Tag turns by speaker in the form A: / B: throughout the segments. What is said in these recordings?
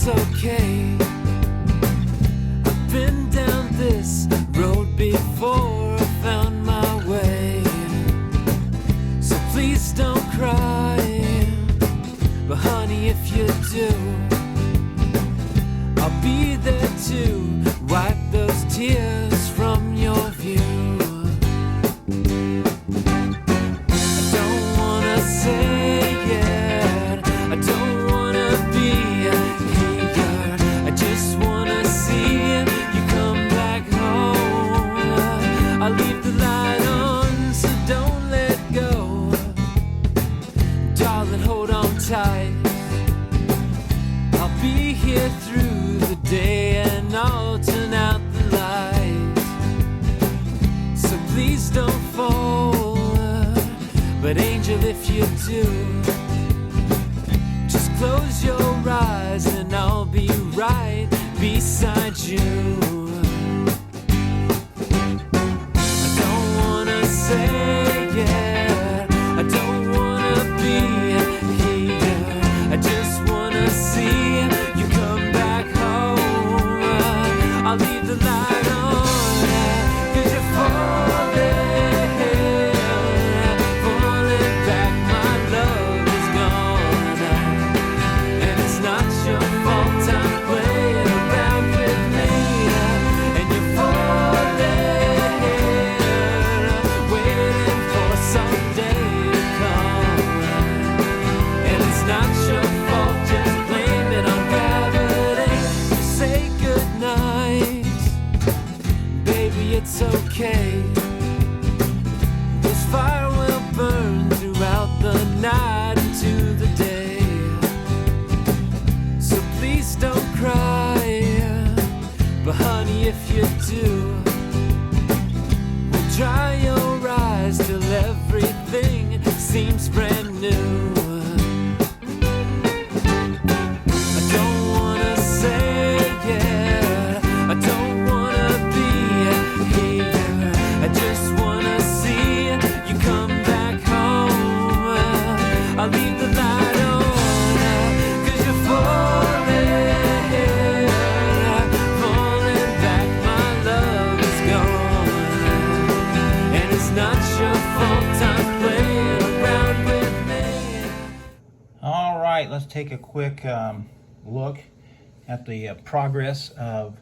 A: it's okay. I've been down this road before, I found my way. So please don't cry, but honey, if you do, I'll be there to wipe those tears from your view. I don't wanna say it, I don't wanna be here, I just wanna see you come back home. I'll leave the light on, so don't let go. Darling, hold on tight, I'll be here through the day and I'll turn out the light. So please don't fall, but angel, if you do, just close your eyes and I'll be right beside you. I don't wanna say it, I don't wanna be here, I just wanna see you come back home. I'll leave the light on, 'cause you're falling back, my love is gone. And it's not your fault I'm playing around with me. And you're falling, waiting for someday to come. And it's not your fault, just blame it on gravity. You say goodnight, baby, it's okay. This fire will burn throughout the night into the day. So please don't cry, but honey, if you do, we'll dry your eyes till everything seems brand new. I don't wanna say it, I don't wanna be here, I just wanna see you come back home. I'll leave the light on, 'cause you're falling back, my love is gone. And it's not your fault I'm playing around with me.
B: All right, let's take a quick look at the progress of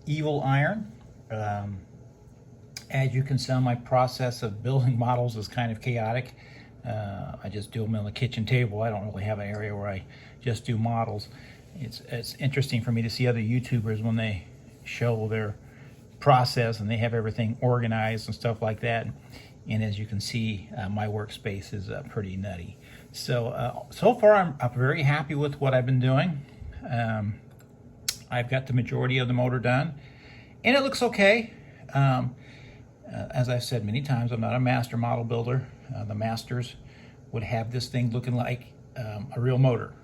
B: Evil Iron. As you can tell, my process of building models is kind of chaotic. I just do them on the kitchen table. I don't really have an area where I just do models. It's interesting for me to see other YouTubers when they show their process and they have everything organized and stuff like that. And as you can see, my workspace is pretty nutty. So so far I'm very happy with what I've been doing. I've got the majority of the motor done and it looks okay. As I've said many times, I'm not a master model builder. The masters would have this thing looking like a real motor.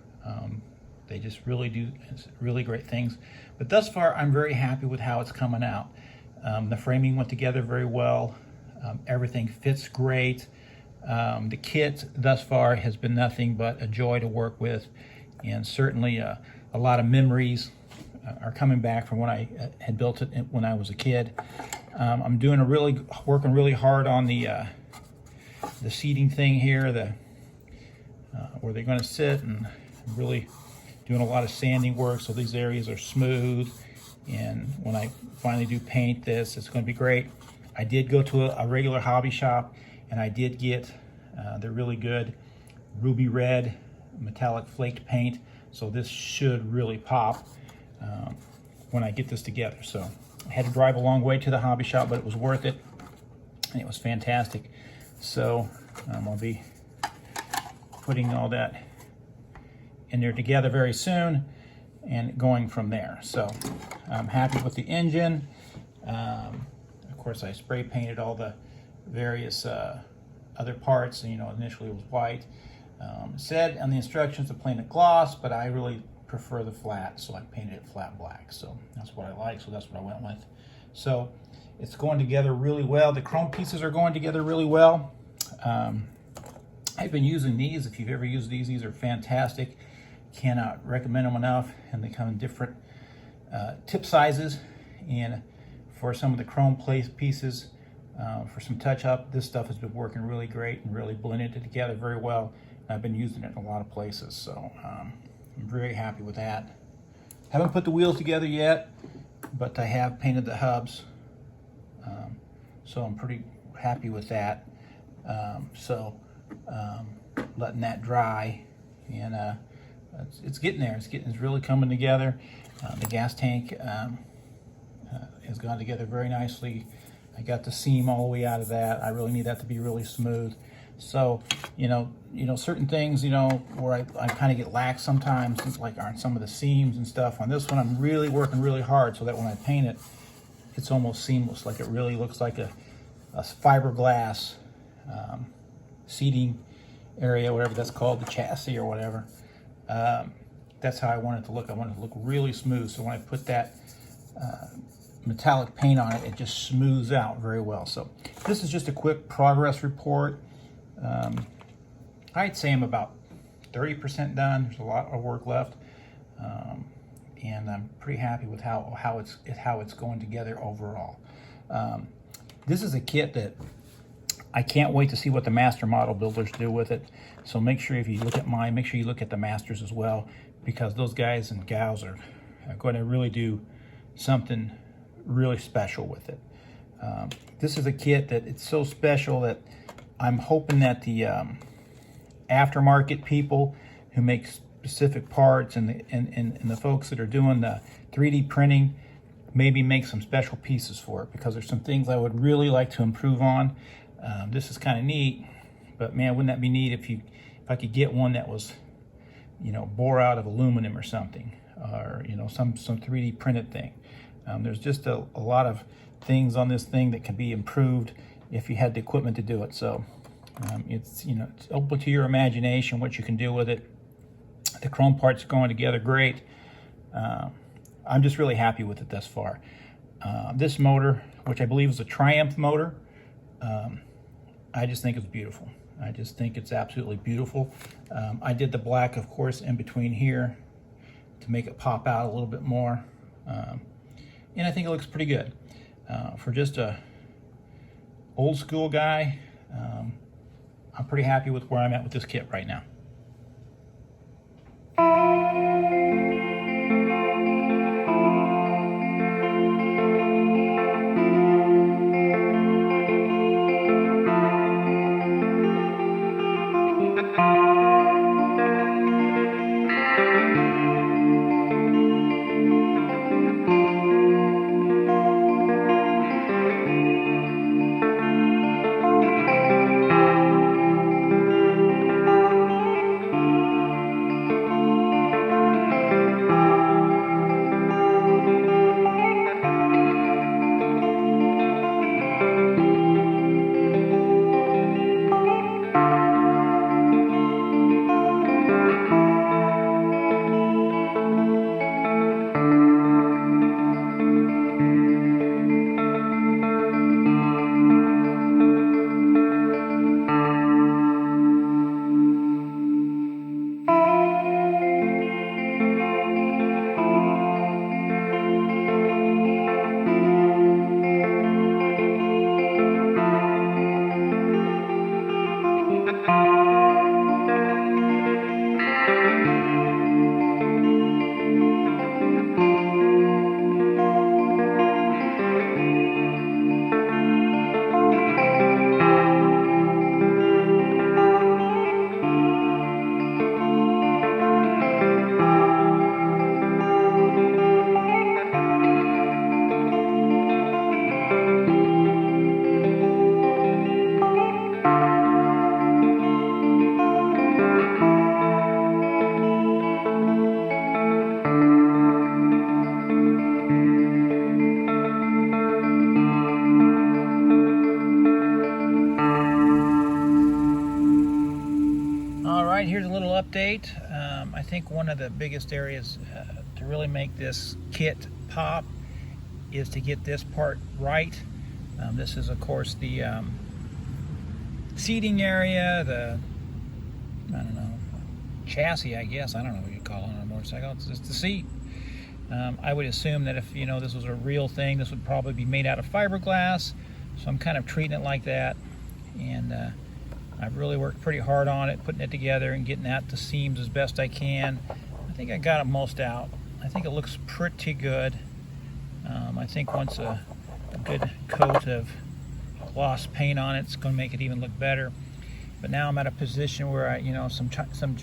B: They just really do really great things. But thus far, I'm very happy with how it's coming out. The framing went together very well. Everything fits great. The kit thus far has been nothing but a joy to work with, and certainly a lot of memories are coming back from when I had built it when I was a kid. I'm working really hard on the seating thing here, where they're going to sit, and really doing a lot of sanding work so these areas are smooth. And when I finally do paint this, it's going to be great. I did go to a regular hobby shop and I did get the really good ruby red metallic flaked paint, so this should really pop when I get this together. So I had to drive a long way to the hobby shop, but it was worth it and it was fantastic. So I'll be putting all that in there together very soon and going from there. So I'm happy with the engine. Of course, I spray painted all the various other parts. You know, initially it was white. It said on the instructions to paint it gloss, but I really prefer the flat, so I painted it flat black. So that's what I like, so that's what I went with. So it's going together really well. The chrome pieces are going together really well. I've been using these. If you've ever used these are fantastic. cannot recommend them enough, and they come in different tip sizes. And for some of the chrome pieces, for some touch up, this stuff has been working really great and really blended it together very well. I've been using it in a lot of places, so I'm very happy with that. Haven't put the wheels together yet, but I have painted the hubs, so I'm pretty happy with that. Letting that dry, and it's getting there. It's really coming together. The gas tank has gone together very nicely. I got the seam all the way out of that. I really need that to be really smooth. So, certain things, where I kind of get lax sometimes, like on some of the seams and stuff. On this one, I'm really working really hard so that when I paint it, it's almost seamless. Like it really looks like a fiberglass seating area, whatever that's called, the chassis or whatever. That's how I want it to look. I want it to look really smooth. So when I put that metallic paint on it, it just smooths out very well. So this is just a quick progress report. I'd say I'm about 30% done. There's a lot of work left, and I'm pretty happy with how it's going together overall. This is a kit that I can't wait to see what the master model builders do with it. So make sure if you look at mine, make sure you look at the masters as well, because those guys and gals are going to really do something really special with it. This is a kit that it's so special that I'm hoping that the aftermarket people who make specific parts and the folks that are doing the 3D printing maybe make some special pieces for it, because there's some things I would really like to improve on. This is kind of neat, but man, wouldn't that be neat if I could get one that was, bore out of aluminum or something, or some 3D printed thing. There's just a lot of things on this thing that can be improved if you had the equipment to do it. So it's open to your imagination what you can do with it. The chrome parts are going together great. I'm just really happy with it thus far. This motor, which I believe is a Triumph motor, I just think it's beautiful. I just think it's absolutely beautiful. I did the black, of course, in between here to make it pop out a little bit more. And I think it looks pretty good. For just a old school guy, I'm pretty happy with where I'm at with this kit right now. Here's a little update. I think one of the biggest areas to really make this kit pop is to get this part right. This is, of course, the seating area, the, I don't know, chassis, I guess. I don't know what you call it. call on a motorcycle. It's just the seat. I would assume that if, you know, this was a real thing, this would probably be made out of fiberglass. So I'm kind of treating it like that. And I've really worked pretty hard on it, putting it together and getting at the seams as best I can. I think I got it most out. I think it looks pretty good. I think once a good coat of gloss paint on it's going to make it even look better. But now I'm at a position where some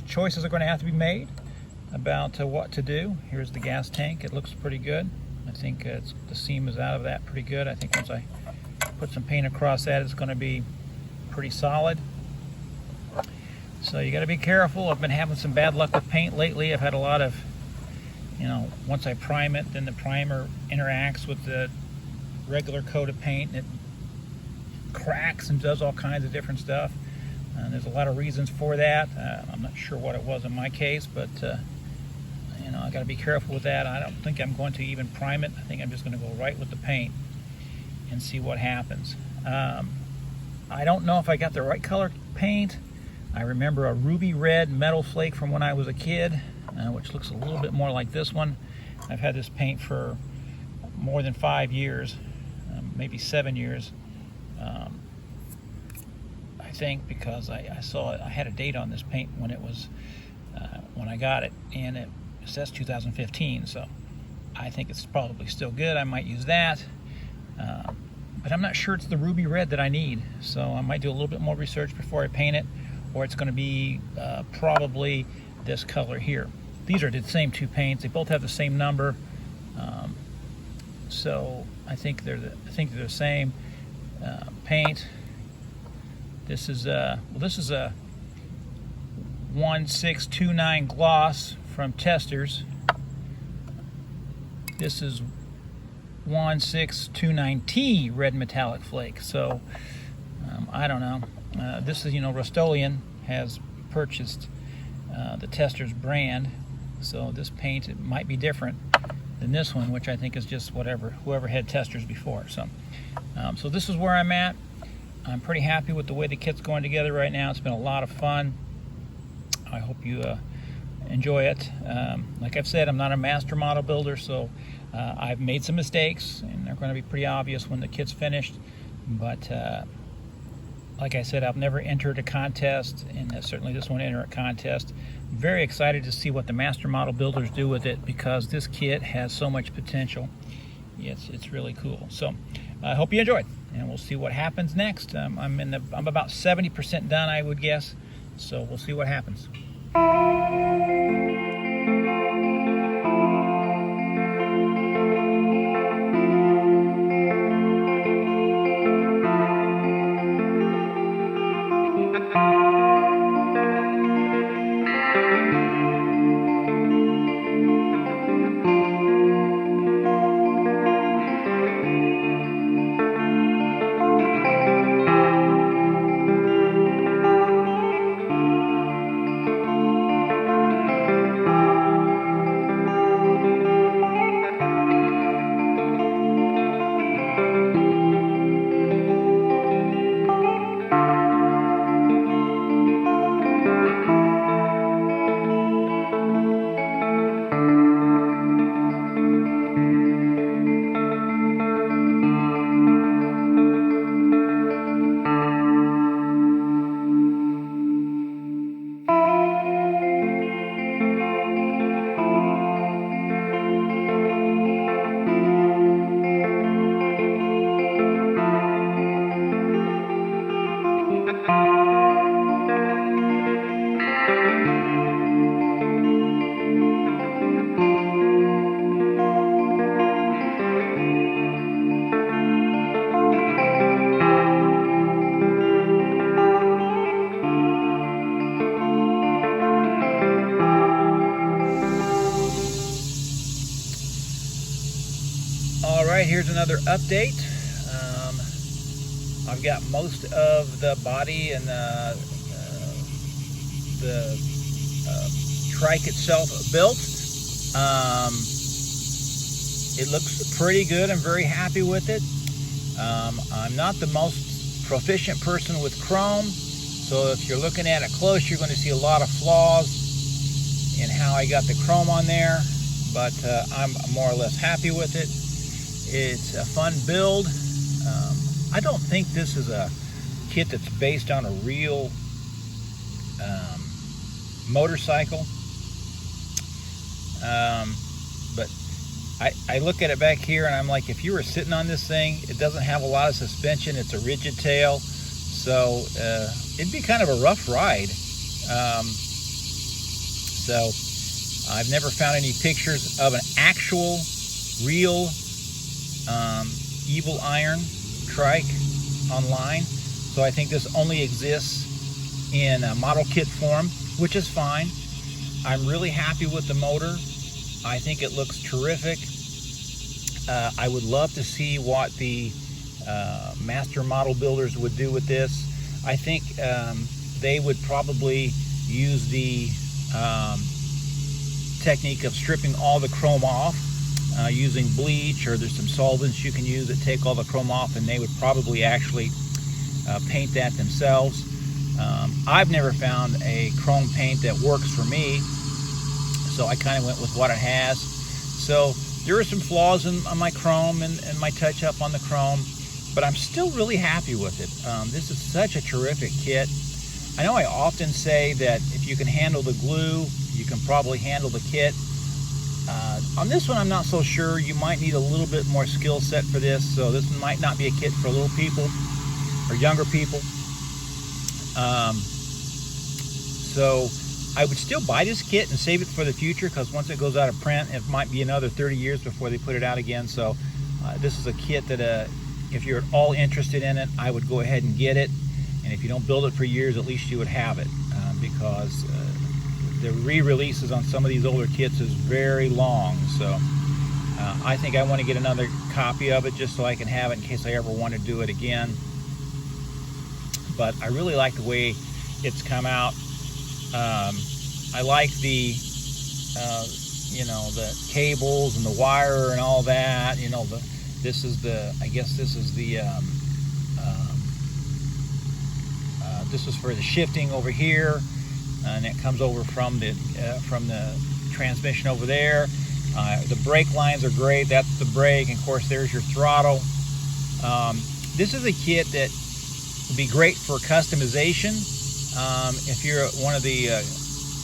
B: choices are going to have to be made about what to do. Here's the gas tank. It looks pretty good. I think the seam is out of that pretty good. I think once I put some paint across that, it's going to be pretty solid. So you got to be careful. I've been having some bad luck with paint lately. I've had a lot of, once I prime it, then the primer interacts with the regular coat of paint and it cracks and does all kinds of different stuff. And there's a lot of reasons for that. I'm not sure what it was in my case, but I got to be careful with that. I don't think I'm going to even prime it. I think I'm just going to go right with the paint and see what happens. I don't know if I got the right color paint. I remember a ruby red metal flake from when I was a kid, which looks a little bit more like this one. I've had this paint for more than 5 years, maybe 7 years. I think because I saw it, I had a date on this paint when it was when I got it, and it says 2015, so I think it's probably still good. I might use that, but I'm not sure it's the ruby red that I need, so I might do a little bit more research before I paint it, or it's going to be probably this color here. These are the same two paints. They both have the same number, so I think they're the same paint. This is a 1629 gloss from Testers. This is 1629T red metallic flake. So I don't know. This is, Rust-Oleum has purchased the Testers brand, so this paint, it might be different than this one, which I think is just whoever had Testers before. So so this is where I'm at. I'm pretty happy with the way the kit's going together right now. It's been a lot of fun. I hope you enjoy it. Like I've said, I'm not a master model builder, so I've made some mistakes, and they're going to be pretty obvious when the kit's finished. But like I said, I've never entered a contest, and certainly this won't enter a contest. I'm very excited to see what the master model builders do with it, because this kit has so much potential. It's really cool. So I hope you enjoyed, and we'll see what happens next. I'm about 70% done, I would guess. So we'll see what happens. Here's another update. I've got most of the body and the trike itself built. It looks pretty good. I'm very happy with it. I'm not the most proficient person with chrome, so if you're looking at it close, you're going to see a lot of flaws. in how I got the chrome on there, but I'm more or less happy with it. It's a fun build. I don't think this is a kit that's based on a real motorcycle, but I look at it back here and I'm like, if you were sitting on this thing, it doesn't have a lot of suspension. It's a rigid tail, so it'd be kind of a rough ride. So I've never found any pictures of an actual real Evil Iron trike online, so I think this only exists in a model kit form, which is fine. I'm really happy with the motor. I think it looks terrific. I would love to see what the master model builders would do with this. I think they would probably use the technique of stripping all the chrome off using bleach, or there's some solvents you can use that take all the chrome off, and they would probably actually paint that themselves. I've never found a chrome paint that works for me, so I kind of went with what it has. So there are some flaws on my chrome and my touch up on the chrome, but I'm still really happy with it. This is such a terrific kit. I know I often say that if you can handle the glue, you can probably handle the kit. On this one, I'm not so sure. You might need a little bit more skill set for this, so this might not be a kit for little people or younger people. So I would still buy this kit and save it for the future, because once it goes out of print, it might be another 30 years before they put it out again. So this is a kit that if you're at all interested in it, I would go ahead and get it. And if you don't build it for years, at least you would have it, because the re-releases on some of these older kits is very long. So I think I want to get another copy of it just so I can have it in case I ever want to do it again. But I really like the way it's come out. I like the you know, the cables and the wire and all that. You know, this is the, I guess this is the this is for the shifting over here, and it comes over from the transmission over there. The brake lines are great. That's the brake, and of course there's your throttle. This is a kit that would be great for customization. If you're one of the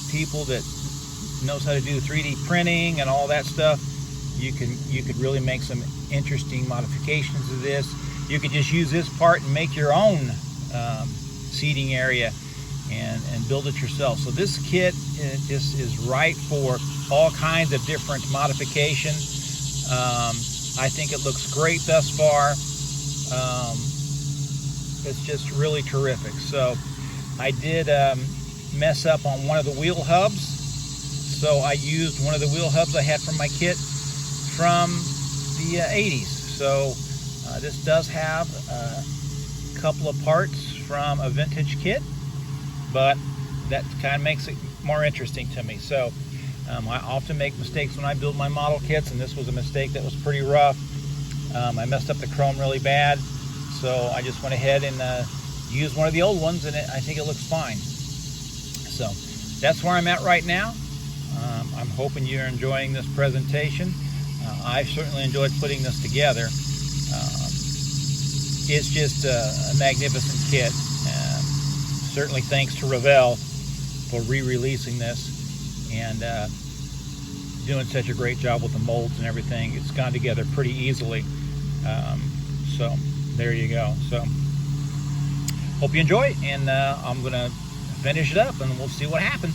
B: people that knows how to do 3D printing and all that stuff, you could really make some interesting modifications of this. You could just use this part and make your own seating area and build it yourself. So this kit is right for all kinds of different modifications. I think it looks great thus far. It's just really terrific. So I did mess up on one of the wheel hubs, so I used one of the wheel hubs I had from my kit from the 80s. So this does have a couple of parts from a vintage kit, but that kind of makes it more interesting to me. So I often make mistakes when I build my model kits, and this was a mistake that was pretty rough. I messed up the chrome really bad, so I just went ahead and used one of the old ones, and I think it looks fine. So that's where I'm at right now. I'm hoping you're enjoying this presentation. I've certainly enjoyed putting this together. It's just a magnificent kit. Certainly thanks to Revell for re-releasing this and doing such a great job with the molds and everything. It's gone together pretty easily. So there you go. So hope you enjoy it, and I'm gonna finish it up and we'll see what happens.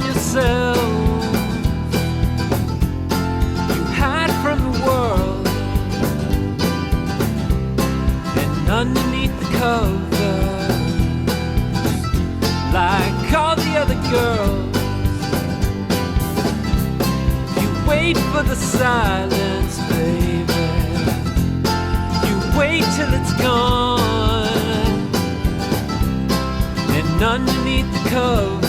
A: Yourself, you hide from the world, and underneath the covers, like all the other girls, you wait for the silence, baby. You wait till it's gone, and underneath the covers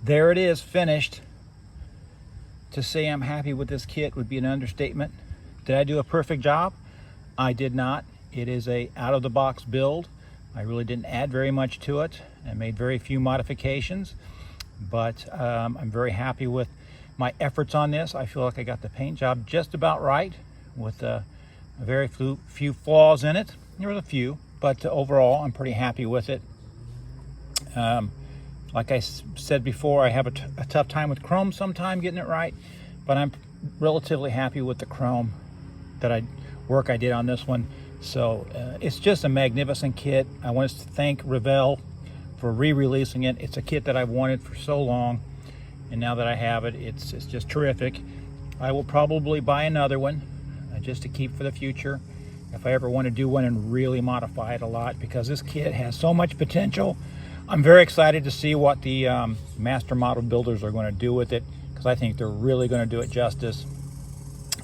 B: there it is, finished. To say I'm happy with this kit would be an understatement. Did I do a perfect job? I did not. It is a out-of-the-box build. I really didn't add very much to it. I made very few modifications, but I'm very happy with my efforts on this. I feel like I got the paint job just about right, with a very few flaws in it. There were a few, but overall I'm pretty happy with it. Like I said before, I have a tough time with chrome sometime getting it right, but I'm relatively happy with the chrome work I did on this one. So it's just a magnificent kit. I want to thank Revell for re-releasing it. It's a kit that I've wanted for so long, and now that I have it, it's just terrific. I will probably buy another one just to keep for the future if I ever want to do one and really modify it a lot, because this kit has so much potential. I'm very excited to see what the master model builders are going to do with it, because I think they're really going to do it justice,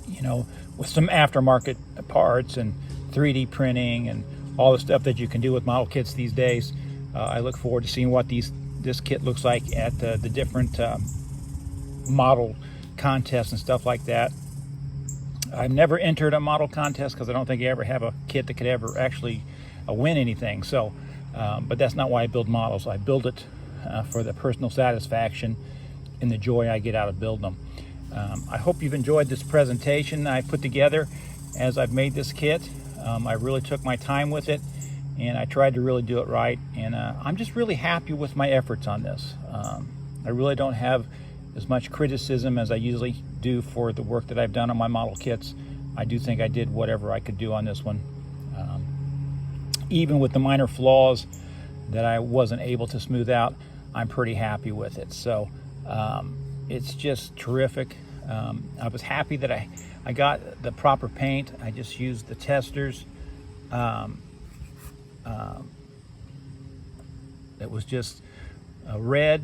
B: you know, with some aftermarket parts and 3D printing and all the stuff that you can do with model kits these days. I look forward to seeing what this kit looks like at the different model contests and stuff like that. I've never entered a model contest because I don't think you ever have a kit that could ever actually win anything. So, but that's not why I build models. I build it for the personal satisfaction and the joy I get out of building them. I hope you've enjoyed this presentation I put together as I've made this kit. I really took my time with it, and I tried to really do it right, and I'm just really happy with my efforts on this. I really don't have as much criticism as I usually do for the work that I've done on my model kits. I do think I did whatever I could do on this one. Even with the minor flaws that I wasn't able to smooth out, I'm pretty happy with it. So it's just terrific. I was happy that I got the proper paint. I just used the testers. It was just a red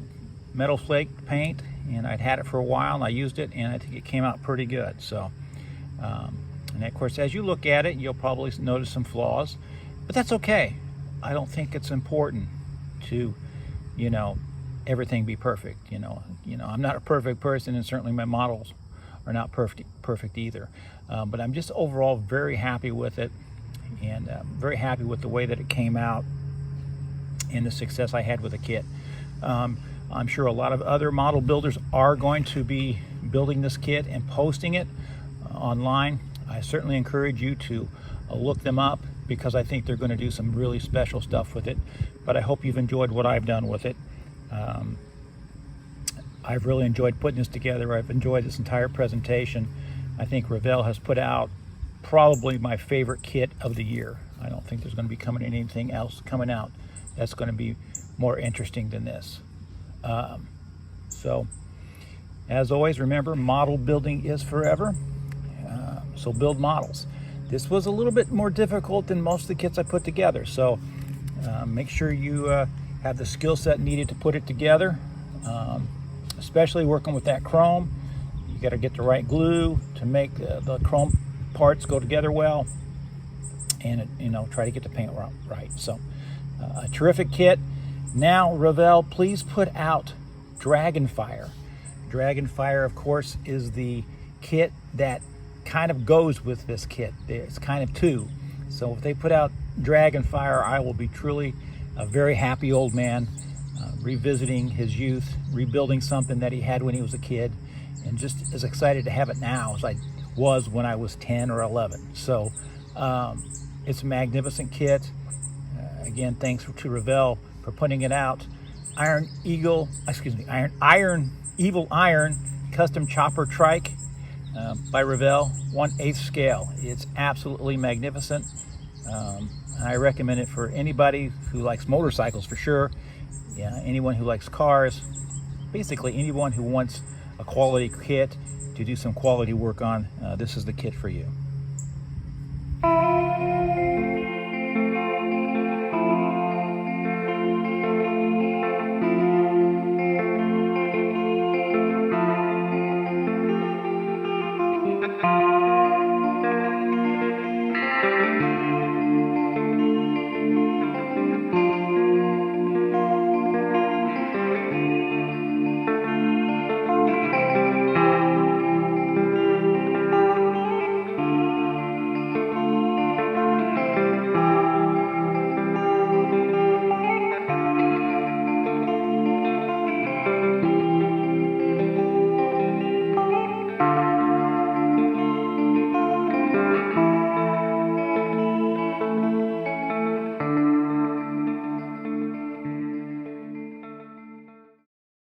B: metal flake paint, and I'd had it for a while, and I used it, and I think it came out pretty good. So, and of course, as you look at it, you'll probably notice some flaws, but that's okay. I don't think it's important to, you know, everything be perfect. You know, I'm not a perfect person, and certainly my models are not perfect either. But I'm just overall very happy with it, and very happy with the way that it came out and the success I had with the kit. I'm sure a lot of other model builders are going to be building this kit and posting it online. I certainly encourage you to look them up, because I think they're going to do some really special stuff with it. But I hope you've enjoyed what I've done with it. I've really enjoyed putting this together. I've enjoyed this entire presentation. I think Revell has put out probably my favorite kit of the year. I don't think there's going to be anything else coming out that's going to be more interesting than this. So, as always, remember, model building is forever. So build models. This was a little bit more difficult than most of the kits I put together. So make sure you have the skill set needed to put it together. Especially working with that chrome. You got to get the right glue to make the chrome parts go together well, and try to get the paint right. So a terrific kit. Now, Revell, please put out Dragonfire. Dragonfire, of course, is the kit that kind of goes with this kit. It's kind of two. So if they put out Dragonfire, I will be truly a very happy old man, revisiting his youth, rebuilding something that he had when he was a kid, and just as excited to have it now as I was when I was 10 or 11. So it's a magnificent kit. Again, thanks to Revell for putting it out. Iron Evil Iron Custom Chopper Trike by Revell, 1/8 scale. It's absolutely magnificent. I recommend it for anybody who likes motorcycles, for sure. Yeah, anyone who likes cars, basically anyone who wants a quality kit to do some quality work on, this is the kit for you.